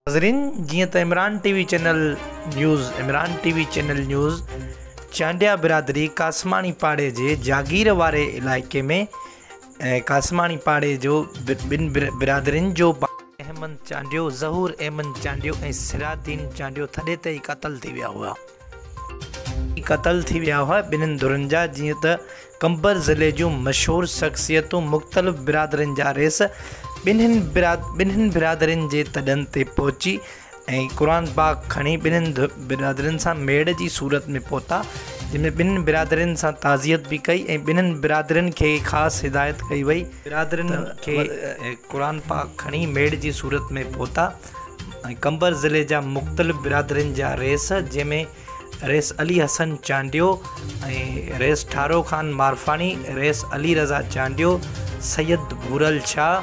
नाज़रीन, जीअं त Imran TV channel news Chandia बिरादरी कासमानी पाड़े जे जागीर वारे इलाइक़े में कासमानी पाड़े जो ॿिनि बिरादरियुनि जो अहमद चांडियो, ज़हूर अहमद चांडियो ऐं सिराजुद्दीन चांडियो थॾे ते ई क़तल थी विया हुआ। ॿिन्हिनि धुरनि जा, जीअं त कंबर ज़िले जूं मशहूरु शख़्सियतूं मुख़्तलिफ़ बिरादरियुनि जा रेस ॿिन्हिनि बिरादरियुनि जे तॾनि ते पहुची ऐं क़ुरान पाक खणी ॿिन्हिनि बिरादरियुनि सां मेड़ जी सूरत में पहुता, जंहिंमें ॿिन्हिनि बिरादरियुनि सां ताज़ियत बि कई ऐं ॿिन्हिनि बिरादरियुनि खे ख़ासि हिदायत कई वई। बिरादरियुनि खे क़ुरान पाक खणी मेड़ जी सूरत में पहुता ऐं कंबर ज़िले जा मुख़्तलिफ़ बिरादरियुनि जा रेस, जंहिंमें रेस अली हसन चांडियो ऐं रेस ठारो ख़ान मारफानी, रेस अली रज़ा चांडियो, सैयद भूरल शाह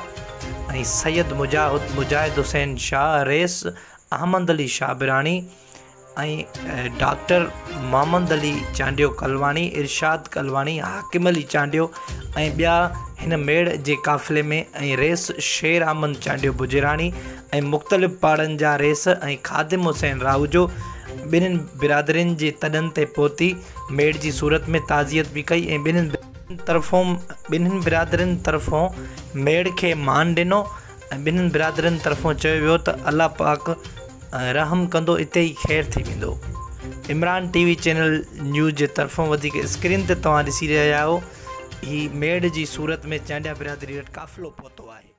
ऐं सैयद मुजाहिद हुसैन शाह, रेस अहमद अली शाबिरानी ऐं डॉक्टर मोहम्मद अली चांडियो कलवानी, इरशाद कलवानी, हाकिम अली चांडियो ऐं ॿिया हिन मेड़ जे काफ़िले में, ऐं रेस शेर अहमद चांडियो बुजरानी ऐं मुख़्तलिफ़ पाड़नि जा रेस ऐं ख़ादिम हुसैन राहूजो ॿिन्हिनि बिरादरियुनि जे तॾनि ते पहुती मेड़ जी सूरत में ताज़ियत बि कई ऐं ॿिन्हिनि बिरादरियुनि तरफ़ों मेड़ खे मान ॾिनो ऐं ॿिन्हिनि बिरादरियुनि तरफ़ों चयो वियो त अल्लाह पाक रहम कंदो, इते ई ख़ैरु थी वेंदो। इमरान टीवी चैनल न्यूज़ जे तरफ़ों वधीक स्क्रीन ते तव्हां ॾिसी रहिया आहियो, ही मेड़ जी सूरत में चांडिया बिरादरी वटि काफ़िलो पहुतो आहे।